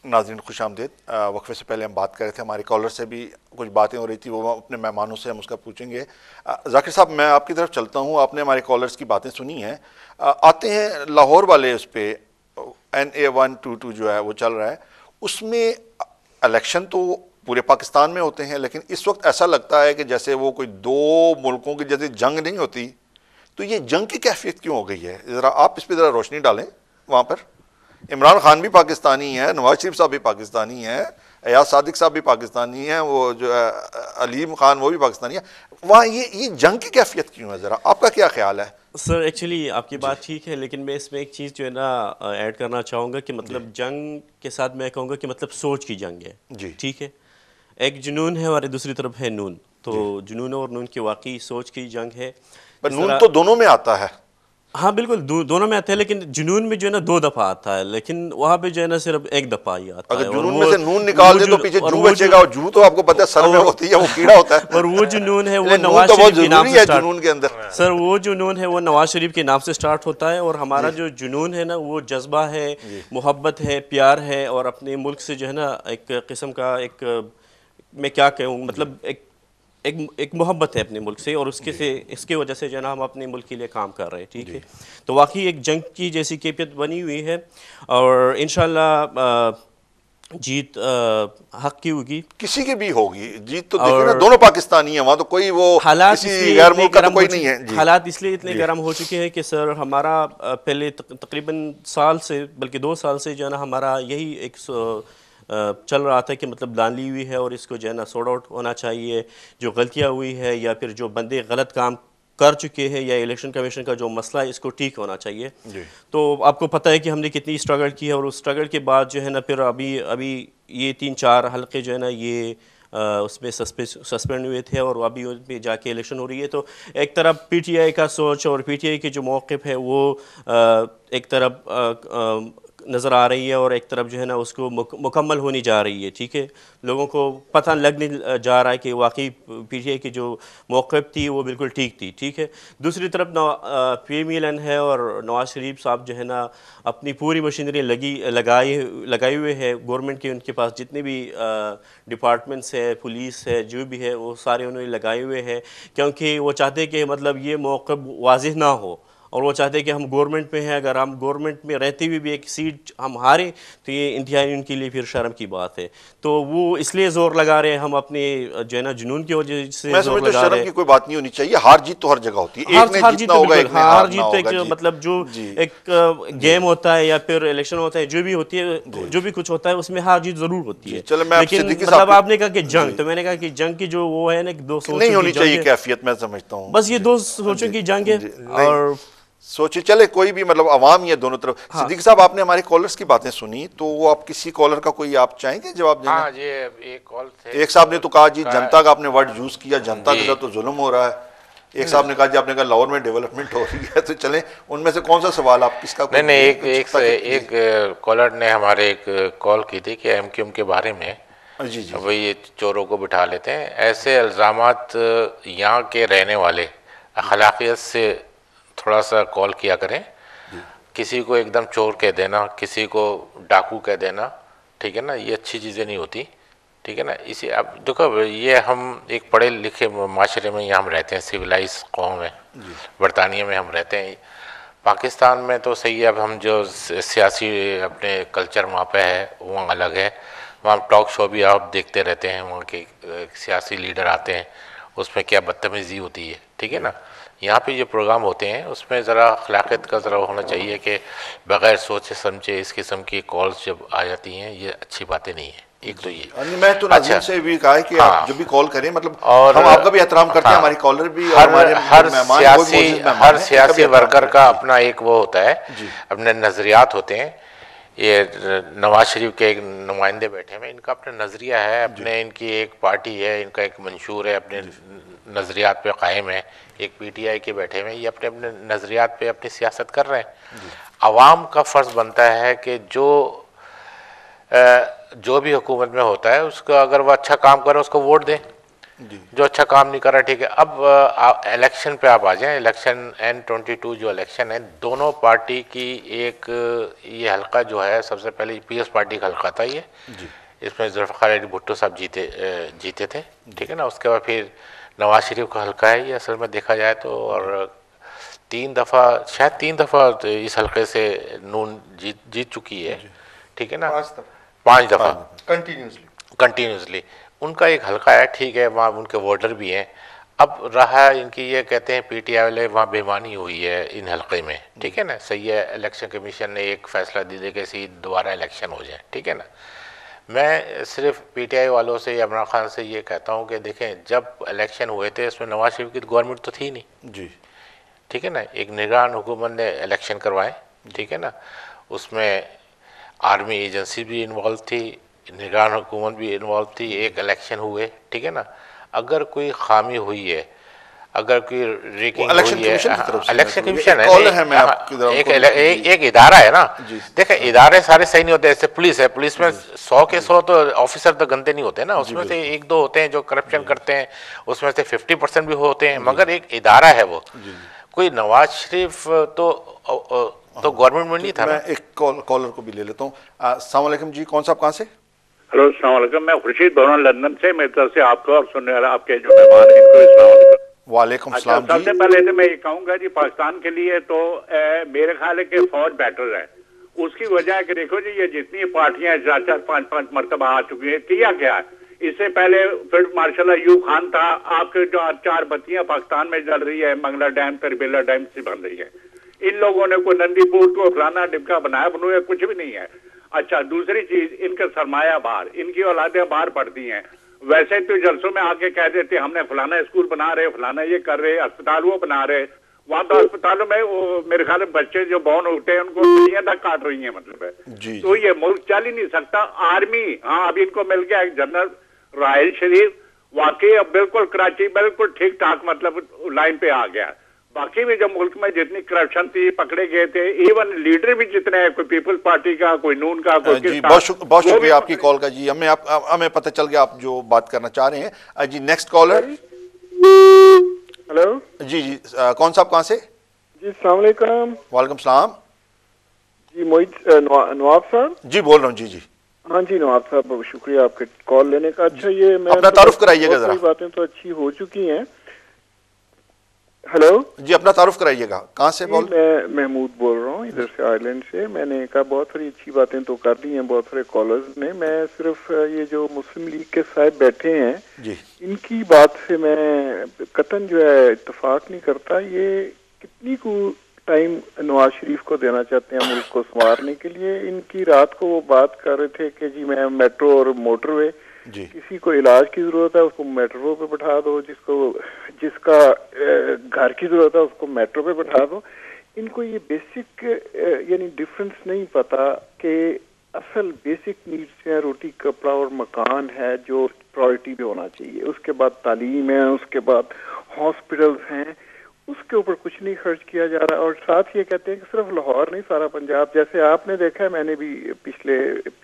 नाज़रीन खुशामदीद। वक्फे से पहले हम बात कर रहे थे, हमारे कॉलर से भी कुछ बातें हो रही थी, वो अपने मेहमानों से हम उसका पूछेंगे। जाकिर साहब, मैं आपकी तरफ चलता हूँ, आपने हमारे कॉलर्स की बातें सुनी हैं। आते हैं लाहौर वाले उस पर NA-122 जो है वो चल रहा है, उसमें इलेक्शन तो पूरे पाकिस्तान में होते हैं, लेकिन इस वक्त ऐसा लगता है कि जैसे वो कोई दो मुल्कों की जैसे जंग नहीं होती। तो ये जंग की कैफियत क्यों हो गई है? ज़रा आप इस पर ज़रा रोशनी डालें। वहाँ पर इमरान खान भी पाकिस्तानी है, नवाज शरीफ साहब भी पाकिस्तानी है, एयाज सादिक साहब भी पाकिस्तानी है, वो जो है अलीम खान वो भी पाकिस्तानी है। वहाँ ये जंग की कैफियत क्यों है? ज़रा आपका क्या ख्याल है? सर एक्चुअली आपकी जी बात ठीक है, लेकिन मैं इसमें एक चीज़ जो है ना ऐड करना चाहूँगा कि जी मतलब जंग के साथ मैं कहूँगा कि मतलब सोच की जंग है। जी ठीक है, एक जुनून है और दूसरी तरफ है नून। तो जी। जुनून और नून की वाकई सोच की जंग है। पर जिस नून तरह तो दोनों में आता है। हाँ बिल्कुल, दोनों में आता है, लेकिन जुनून में जो है ना दो दफ़ा आता है, लेकिन वहाँ पे जो है ना सिर्फ एक दफ़ा ही आता अगर है। और जुनून में वो से नून निकाल दे तो पीछे जू वो जो बचेगा, और जू तो आपको पता है सर में और होती है, वो कीड़ा होता है। और वो जुनून है वो इसलिए नून नवाज तो बहुत शरीफ के नाम जरूरी से है स्टार्ट। जुनून के अंदर। सर वो जुनून है वो नवाज शरीफ के नाम से स्टार्ट होता है, और हमारा जी जो जुनून है ना वो जज्बा है, जी मोहब्बत है, प्यार है, और अपने मुल्क से जो है ना एक किस्म का एक, मैं क्या कहूँ, जी मतलब एक मोहब्बत है अपने मुल्क से, और उसके जी से इसके वजह से जो है ना हम अपने मुल्क के लिए काम कर रहे हैं। ठीक जी। है, तो वाकई एक जंग की जैसी कैफियत बनी हुई है, और इंशाल्लाह जीत हक की होगी। किसी की भी होगी जीत, तो देखे ना, और दोनों पाकिस्तानी है वहाँ, तो कोई वो हालात किसी इसलिए गैर इतने मुल्क का तो गर्म हो कोई नहीं चुके है। जी हालात इसलिए इतने जी गर्म हो चुके हैं कि सर हमारा पहले तकरीबन साल से, बल्कि 2 साल से जो है ना हमारा यही एक चल रहा था कि मतलब दान ली हुई है और इसको जो है ना सॉर्ट आउट होना चाहिए। जो गलतियाँ हुई है या फिर जो बंदे गलत काम कर चुके हैं, या इलेक्शन कमीशन का जो मसला है, इसको ठीक होना चाहिए। जी तो आपको पता है कि हमने कितनी स्ट्रगल की है, और उस स्ट्रगल के बाद जो है ना फिर अभी अभी ये 3-4 हल्के जो है ना ये उसमें सस्पेंड हुए थे, और अभी उन पे जाके इलेक्शन हो रही है। तो एक तरफ पीटीआई का सोच और पीटीआई की जो मौक़िफ़ है वो एक तरफ नज़र आ रही है, और एक तरफ जो है ना उसको मुकम्मल होनी जा रही है। ठीक है, लोगों को पता लगने जा रहा है कि वाकई पीटीआई की जो मौक़िफ़ थी वो बिल्कुल ठीक थी। ठीक है, दूसरी तरफ पीएमएलएन है, और नवाज शरीफ साहब जो है ना अपनी पूरी मशीनरी लगाई हुए है। गवर्नमेंट के उनके पास जितने भी डिपार्टमेंट्स है, पुलिस है, जो भी है, वो सारे उन्होंने लगाए हुए हैं, क्योंकि वो चाहते हैं कि मतलब ये मौक़िफ़ वाज़िह ना हो, और वो चाहते हैं कि हम गवर्नमेंट में हैं, अगर हम गवर्नमेंट में रहते हुए भी एक सीट हम हारे तो ये इंतहाई उनके लिए फिर शर्म की बात है। तो वो इसलिए ज़ोर लगा रहे हैं, हम अपने जो है ना जुनून की वजह से मैं ज़ोर समझता हूँ लगा शर्म रहे की हैं। कोई बात नहीं होनी चाहिए। हार जीत तो हर जगह होती है, एक हार ने हार जीत जीतना तो होगा, बिल्कुल, एक ने हाँ, हार हारना जीत तो होगा। एक जी मतलब जो जी एक जी गेम होता है या फिर इलेक्शन होता है, जो भी होती है, जी जो भी कुछ होता है उसमें हार जीत ज़रूर होती जी। है। चलो मैं आप लेकिन सिद्दीकी साहब मतलब आपने कहा कि के जंग, जी तो मैंने कहा कि जंग की जो वो है ना कि दो नहीं सोचों की होनी जंग चाहिए है। कैफियत, मैं समझता बस हूँ। ये जी दो सोचों जी की जंग है। जी। नहीं, और सोचिए, चले कोई भी मतलब आवाम ही है दोनों तरफ। हाँ, सिद्दीकी साहब, आपने हमारे कॉलर्स की बातें सुनी, तो वो आप किसी कॉलर का कोई आप चाहेंगे जवाब देना? हाँ, ये एक कॉल थे एक साहब ने तो कहा जी उसका। जनता का आपने वर्ड यूज किया, जनता जी के साथ तो जुल्म हो रहा है। एक नहीं साहब ने कहा जी आपने कहा लाहौर में डेवलपमेंट हो रही है। तो चलें, उनमें से कौन सा सवाल आप किसका कोई नहीं नहीं, एक कुछ एक से ताकि जी एक कॉलर ने हमारे एक कॉल की थी कि एमक्यूएम के बारे में, जी जी जी वही ये चोरों को बिठा लेते हैं, ऐसे इल्ज़ामात यहाँ के रहने वाले अखलाकियत से थोड़ा सा कॉल किया करें। जी किसी को एकदम चोर कह देना, किसी को डाकू कह देना, ठीक है ना, ये अच्छी चीज़ें नहीं होती। ठीक है ना, इसी अब देखो, ये हम एक पढ़े लिखे माशरे में यहाँ हम रहते हैं, सिविलाइज कौम है, जी बरतानिया में हम रहते हैं। पाकिस्तान में तो सही है, अब हम जो सियासी अपने कल्चर वहाँ पे है वहाँ अलग है। वहाँ टॉक शो भी आप देखते रहते हैं, वहाँ के सियासी लीडर आते हैं, उसमें क्या बदतमीज़ी होती है। ठीक है जी ना, यहाँ पे जो प्रोग्राम होते हैं उसमें ज़रा अखलाक़ियत का ज़रा होना चाहिए कि बग़ैर सोचे समझे इस किस्म की कॉल्स जब आ जाती हैं, ये अच्छी बातें नहीं है। एक तो जी। ये। और मैं तो नाज़रीन अच्छा। से भी कहा है कि आप हाँ। जब भी कॉल करें, मतलब और हम आपका भी एहतराम करते हैं, हाँ, हमारी कॉलर भी और हर हमारे जो हर मेहमान हैं वो भी सियासी मोअज़्ज़ज़ हर मेहमान हैं, इनका भी सियासी एहतराम वर्कर करें। का जी अपना एक वो होता है, जी अपने नज़रियात होते हैं। ये नवाज शरीफ के एक नुमाइंदे बैठे हैं, इनका अपना नज़रिया है, जी अपने इनकी एक पार्टी है, इनका एक मंशूर है, अपने जी नज़रियात पे कायम है। एक पीटीआई के बैठे हुए हैं, ये अपने अपने नज़रियात पे अपनी सियासत कर रहे हैं। जी आवाम का फ़र्ज़ बनता है कि जो भी हुकूमत में होता है उसका अगर वो अच्छा काम करे उसको वोट दें। जो अच्छा काम नहीं कर रहा, ठीक है। अब इलेक्शन पे आप आ जाएं, इलेक्शन N22 जो इलेक्शन है, दोनों पार्टी की एक ये हल्का जो है, सबसे पहले पीएस पार्टी का हल्का था ये, इसमें जुल्फ़िकार अली भुट्टो साहब जीते थे, ठीक है ना। उसके बाद फिर नवाज शरीफ का हल्का है ये असल में देखा जाए तो, और 3 दफ़ा इस हल्के से नून जीत चुकी है, ठीक है ना, 5 दफ़ा कंटिन्यूसली उनका एक हल्का है, ठीक है, वहाँ उनके वोटर भी हैं। अब रहा इनकी, ये कहते हैं पीटीआई वाले वहाँ बेईमानी हुई है इन हल्के में, ठीक है ना, सही है, इलेक्शन कमीशन ने एक फैसला दे दे कि दोबारा इलेक्शन हो जाए, ठीक है ना। मैं सिर्फ पीटीआई वालों से या इमरान खान से ये कहता हूँ कि देखें, जब इलेक्शन हुए थे इसमें नवाज शरीफ की गवर्नमेंट तो थी नहीं जी, ठीक है ना, एक निगरान हुकूमत ने इलेक्शन करवाए, ठीक है ना, उसमें आर्मी एजेंसी भी इन्वॉल्व थी, निगरान हुकूमत भी इन्वॉल्व थी, एक इलेक्शन हुए, ठीक है ना। अगर कोई खामी हुई है, अगर कोई रेकिंग हुई है, इलेक्शन कमीशन है, एक इदारा है ना, देखें इदारे सारे सही नहीं होते, जैसे पुलिस है, पुलिस में 100 के 100 तो ऑफिसर तो गंदे नहीं होते ना, उसमें से 1-2 होते हैं जो करप्शन करते हैं, उसमें से 50% भी होते हैं, मगर एक इदारा है वो, कोई नवाज शरीफ तो गवर्नमेंट में नहीं था। मैं एक कॉलर को भी ले लेता हूँ। अस्सलाम वालेकुम जी, कौन साहब कहाँ से? हेलो, अस्सलाम वालेकुम, मैं खुर्शीद बोल रहा हूँ लंदन से। मेरी तरफ से आपको और सुनने वाले आपके जो मेहमान हैं इनको अस्सलाम वालेकुम। वालेकुम सलाम जी। सबसे पहले तो मैं ये कहूँगा जी, पाकिस्तान के लिए तो मेरे ख्याल है कि फौज बेटर है। उसकी वजह है कि देखो जी, ये जितनी पार्टियां 4-4, 5-5 मरतबा आ चुकी है, किया क्या है इससे पहले फील्ड मार्शल अयूब खान था, आपके जो 4 बत्तियां पाकिस्तान में जल रही है, मंगला डैम, तरबेला डैम से बन रही है, इन लोगों ने कोई नंदीपुर को फलाना डिब्का बनाया बनूया कुछ भी नहीं है। अच्छा, दूसरी चीज, इनका सरमाया बाहर, इनकी औलादें बाहर पढ़ती हैं। वैसे तो जलसों में आके कह देते हमने फलाना स्कूल बना रहे, फलाना ये कर रहे, अस्पताल वो बना रहे, वहां तो अस्पतालों में वो मेरे ख्याल में बच्चे जो बॉर्न उठे हैं उनको गोलियां तक काट रही हैं, मतलब है। तो ये मुल्क चल ही नहीं सकता। आर्मी, हाँ अब इनको मिल गया एक जनरल राहिल शरीफ, वाकई अब बिल्कुल कराची बिल्कुल ठीक ठाक मतलब लाइन पे आ गया। बाकी भी जो मुल्क में जितनी करप्शन थी, पकड़े गए थे, इवन लीडर भी जितने हैं, कोई पीपल्स पार्टी का, कोई नून का, कोई जी, बहुत शुक्रिया आपकी कॉल का जी, हमें पता चल गया आप जो बात करना चाह रहे हैं जी। Next caller. हेलो जी, कौन साहब कहाँ से? जी अस्सलाम वालेकुम। वालेकुम सलाम जी, मोहित नवाब साहब जी बोल रहा हूँ। जी हाँ जी नवाब साहब, बहुत शुक्रिया आपके कॉल लेने का। अच्छा, ये मैं अपना तारुफ कराइएगा जरा। बातें तो अच्छी हो चुकी हैं। हेलो जी, अपना तारुफ कराइएगा, कहाँ से बोल? मैं महमूद बोल रहा हूँ इधर से, आयरलैंड से। मैंने कहा बहुत सारी अच्छी बातें तो कर दी हैं बहुत सारे कॉलर्स ने। मैं सिर्फ ये जो मुस्लिम लीग के साहब बैठे हैं जी, इनकी बात से मैं कतन जो है इत्तेफाक नहीं करता। ये कितनी को टाइम नवाज शरीफ को देना चाहते हैं मुल्क को संवारने के लिए। इनकी रात को वो बात कर रहे थे कि जी मैं मेट्रो और मोटरवे, किसी को इलाज की जरूरत है उसको मेट्रो पे बैठा दो, जिसका घर की जरूरत है उसको मेट्रो पे बैठा दो। इनको ये बेसिक यानी डिफरेंस नहीं पता कि असल बेसिक नीड्स हैं, रोटी कपड़ा और मकान है जो प्रायोरिटी पे होना चाहिए। उसके बाद तालीम है, उसके बाद हॉस्पिटल्स हैं, उसके ऊपर कुछ नहीं खर्च किया जा रहा। और साथ ये कहते हैं कि सिर्फ लाहौर नहीं, सारा पंजाब, जैसे आपने देखा है, मैंने भी पिछले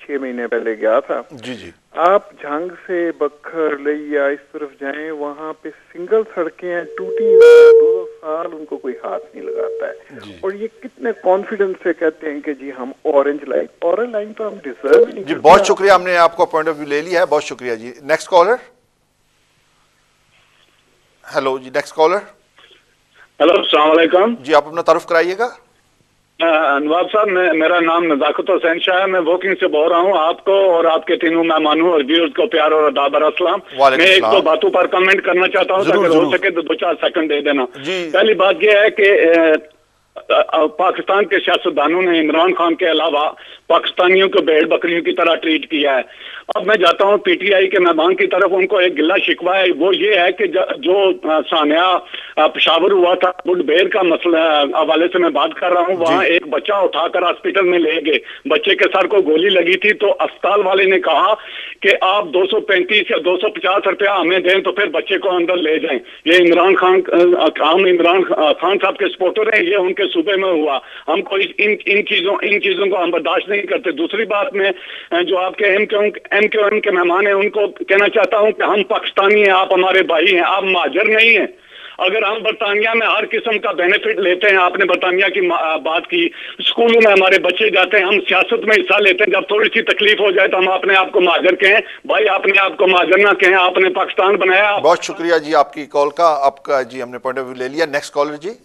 6 महीने पहले गया था। जी, आप झंग से बखर लिया इस तरफ जाएं, वहाँ पे सिंगल सड़कें हैं, टूटी 2 साल उनको कोई हाथ नहीं लगाता है। और ये कितने कॉन्फिडेंस से कहते हैं कि जी हम ऑरेंज लाइन तो हम डिजर्व नहीं जी। बहुत शुक्रिया, हमने आपका पॉइंट ऑफ व्यू ले लिया है, बहुत शुक्रिया जी। Next caller. हेलो जी, नेक्स्ट कॉलर। हेलो, अस्सलाम वालेकुम जी, आप अपना तारुफ कराइएगा। नवाब साहब, मेरा नाम नजाकत हुसैन शाह है, मैं वोकिंग से बोल रहा हूँ। आपको और आपके तीनों मेहमानों और व्यूअर्स को प्यार और अदाब अस्सलाम। मैं 1-2 बातों पर कमेंट करना चाहता हूँ, अगर हो सके तो 2-4 सेकंड दे देना। पहली बात यह है कि पाकिस्तान के सियासतदानों ने इमरान खान के अलावा पाकिस्तानियों को भेड़ बकरियों की तरह ट्रीट किया है। अब मैं जाता हूँ पीटीआई के मेहमान की तरफ, उनको एक गिला शिकवा है, वो ये है कि जो सानिया पेशावर हुआ था, बुडबेर का मसला हवाले से मैं बात कर रहा हूँ। वहाँ एक बच्चा उठाकर हॉस्पिटल में ले गए, बच्चे के सर को गोली लगी थी, तो अस्पताल वाले ने कहा कि आप 235 या 250 रुपया हमें दें तो फिर बच्चे को अंदर ले जाएं। ये इमरान खान साहब के सपोर्टर हैं, ये उनके सूबे में हुआ, हमको इन चीजों को हम बर्दाश्त नहीं करते। दूसरी बात में जो आपके एमक्यूएम के मेहमान हैं उनको कहना चाहता हूं कि हम पाकिस्तानी हैं, आप हमारे भाई हैं, आप महाजर नहीं हैं। अगर हम बरतानिया में हर किस्म का बेनिफिट लेते हैं, आपने बरतानिया की बात की, स्कूलों में हमारे बच्चे जाते हैं, हम सियासत में हिस्सा लेते हैं, जब थोड़ी सी तकलीफ हो जाए तो हम अपने आप को महाजर कहें। भाई अपने आप को महाजर ना कहें, आपने पाकिस्तान बनाया। बहुत शुक्रिया जी आपकी कॉल का, आपका जी हमने पॉइंट ऑफ व्यू ले लिया। नेक्स्ट कॉलर जी।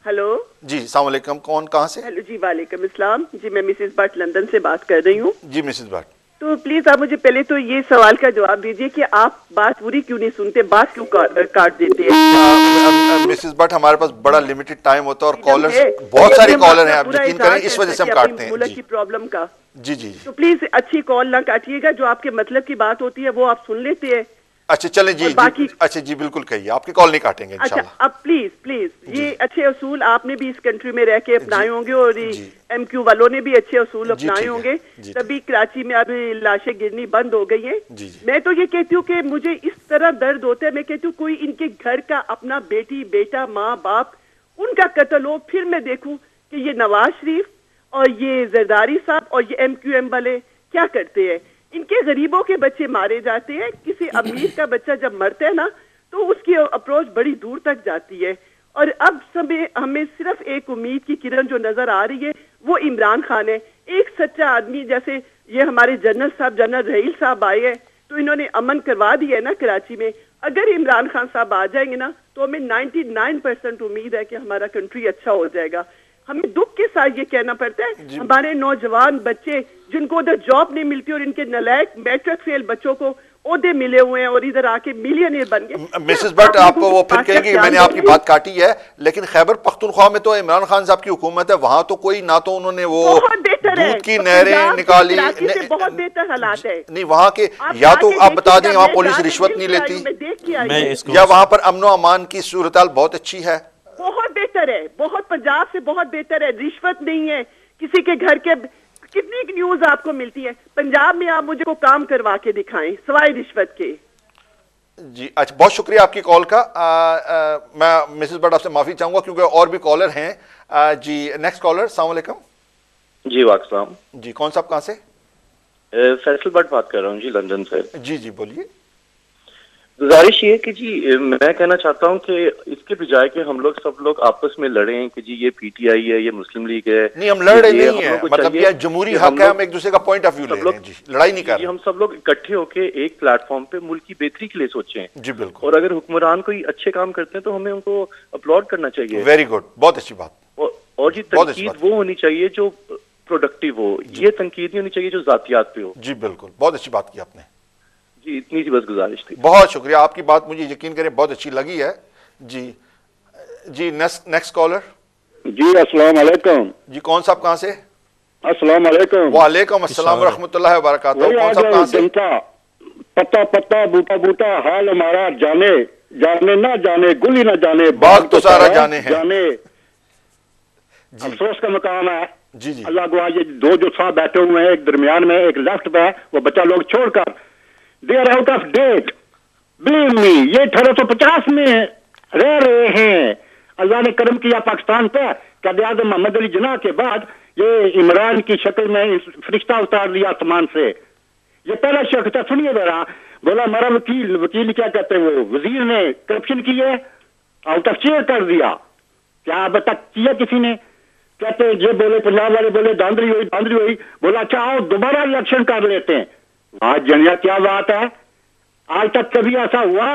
हेलो जी अस्सलाम वालेकुम, कौन कहाँ से? हेलो जी, वालेकुम अस्सलाम जी, मैं मिसेस भट्ट लंदन से बात कर रही हूँ। जी मिसेस भट्ट, तो प्लीज आप मुझे पहले तो ये सवाल का जवाब दीजिए कि आप बात पूरी क्यों नहीं सुनते, बात क्यों काट देते हैं? मिसेस भट्ट हमारे पास बड़ा लिमिटेड टाइम होता है और कॉलर्स बहुत सारे कॉलर हैं, आप यकीन करें इस वजह से हम काटते हैं मुल्क की प्रॉब्लम का। जी जी, तो प्लीज अच्छी कॉल ना काटिएगा, जो आपके मतलब की बात होती है वो आप सुन लेते हैं। अच्छा चले जी, बाकी अच्छा जी बिल्कुल कहिए, आपकी कॉल नहीं काटेंगे अच्छा, इंशाल्लाह। अब प्लीज ये अच्छे असूल आपने भी इस कंट्री में रह के अपनाए होंगे और एमक्यू वालों ने भी अच्छे असूल अपनाए होंगे, तभी कराची में अभी लाशें गिरनी बंद हो गई हैं। मैं तो ये कहती हूँ कि मुझे इस तरह दर्द होता है, मैं कहती हूँ कोई इनके घर का अपना बेटी बेटा माँ बाप उनका कत्ल हो, फिर मैं देखूं कि ये नवाज शरीफ और ये जरदारी साहब और ये एमक्यूएम वाले क्या करते हैं। इनके गरीबों के बच्चे मारे जाते हैं, किसी अमीर का बच्चा जब मरता है ना तो उसकी अप्रोच बड़ी दूर तक जाती है। और अब समय हमें सिर्फ एक उम्मीद की किरण जो नजर आ रही है वो इमरान खान है, एक सच्चा आदमी। जैसे ये हमारे जनरल साहब, जनरल रहील साहब आए हैं तो इन्होंने अमन करवा दिया है ना कराची में। अगर इमरान खान साहब आ जाएंगे ना तो हमें 99% उम्मीद है कि हमारा कंट्री अच्छा हो जाएगा। हमें दुख के साथ ये कहना पड़ता है, हमारे नौजवान बच्चे जिनको उधर जॉब नहीं मिलती और इनके नलायक मैट्रिक फेल बच्चों को ओहदे मिले हुए हैं और इधर आके मिलियनियर बन गए। मिसेस भट्ट आपको वो फिर कहेंगे मैंने आपकी बात काटी है, लेकिन खैबर पख्तूनख्वा में तो इमरान खान साहब की हुकूमत है, वहां तो कोई ना तो उन्होंने वो दूध की नहरें निकाली, बहुत बेहतर हालात है नहीं वहां के, या तो आप बता दें वहां पुलिस रिश्वत नहीं लेती, या वहां पर अमनो अमान की सूरत बहुत अच्छी है। बहुत बेहतर है, बहुत पंजाब से बहुत बेहतर है, रिश्वत नहीं है किसी के घर के। कितनी न्यूज आपको मिलती है पंजाब में, आप मुझे को काम करवा के दिखाएं सिवाय रिश्वत के। जी अच्छा, बहुत शुक्रिया आपकी कॉल का। मैं मिसेस भट्ट आपसे माफी चाहूंगा क्योंकि और भी कॉलर हैं। जी नेक्स्ट कॉलर, अस्सलाम वालेकुम। जी वालेकुम। जी कौन साहब कहाँ से? फैसल भट्ट बात कर रहा हूँ जी, लंदन से। जी जी बोलिए। गुजारिश ये कि जी मैं कहना चाहता हूँ कि इसके बजाय कि हम लोग सब लोग आपस में लड़ें कि जी ये पीटीआई है, ये मुस्लिम लीग है, नहीं हम लड़ रहे नहीं है, मतलब ये जमहूरी हक है, हम एक दूसरे का पॉइंट ऑफ व्यू ले रहे हैं जी, लड़ाई नहीं कर रहे। हम सब लोग इकट्ठे होके एक प्लेटफॉर्म पे मुल्क की बेहतरी के लिए सोचें जी बिल्कुल। और अगर हुक्मरान कोई अच्छे काम करते हैं तो हमें उनको अपलॉड करना चाहिए। वेरी गुड, बहुत अच्छी बात। और जी तनकीद वो होनी चाहिए जो प्रोडक्टिव हो, ये तनकीद नहीं होनी चाहिए जो जातियात पे हो। जी बिल्कुल, बहुत अच्छी बात की आपने जी, इतनी सी बस गुजारिश थी। बहुत शुक्रिया, आपकी बात मुझे यकीन करें बहुत अच्छी लगी है जी। जी नेक्स्ट कॉलर। जी अस्सलाम वालेकुम। जी कौन साहब कहाँ से? अस्सलाम वालेकुम। वालेकुम अस्सलाम व रहमतुल्लाहि व बरकातहू। कौन साहब कहाँ से? पत्ता पत्ता बूटा बूटा हाल हमारा जाने, जाने ना जाने गुल ही ना जाने, बाग तो सारा जाने है, जाने अफसोस का मकाम है। जी जी अल्लाह को, ये दो जो साहब बैठे हुए हैं, एक दरमियान में एक लेफ्ट पे, वो बच्चा लोग छोड़कर they are out of date, believe me, ये 1850 में रह रहे हैं। अल्लाह ने करम किया पाकिस्तान पे, क़ायद-ए-आज़म मोहम्मद अली जिन्ना के बाद ये इमरान की शक्ल में फरिश्ता उतार लिया आसमान से। ये पहला शख्स था, सुनिए जरा, बोला हमारा वकील क्या कहते हैं, वो वजीर ने करप्शन की है, आउट ऑफ चेयर कर दिया। क्या अब तक किया किसी ने? कहते ये बोले, पंजाब वाले बोले धांधली हुई, बोला अच्छा आओ दोबारा इलेक्शन कर लेते हैं। आज जनिया क्या बात है, आज तक कभी ऐसा हुआ?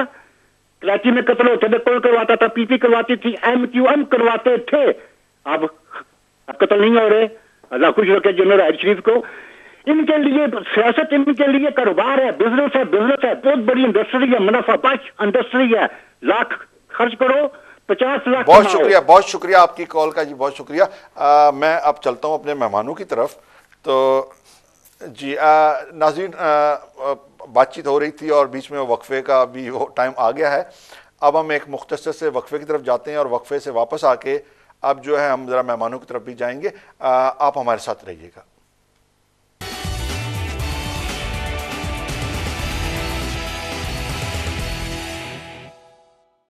कराची में कत्ल होते थे, कौन करवाता था? पीपी करवाती थी, एमक्यूएम करवाते थे। अब कत्ल नहीं हो रहे, अल्लाह खुश रखे जनरल राहत शरीफ को। इनके लिए सियासत, इनके लिए कारोबार है, बिजनेस है, बहुत बड़ी इंडस्ट्री है, मुनाफा बख्श इंडस्ट्री है। लाख खर्च करो, 50 लाख। बहुत शुक्रिया आपकी कॉल का जी, बहुत शुक्रिया। मैं अब चलता हूँ अपने मेहमानों की तरफ। तो जी नाज़रीन, बातचीत हो रही थी और बीच में वक्फे का भी वो टाइम आ गया है। अब हम एक मुख्तसर से वक्फे की तरफ जाते हैं और वक्फे से वापस आके अब जो है हम ज़रा मेहमानों की तरफ भी जाएंगे। आप हमारे साथ रहिएगा।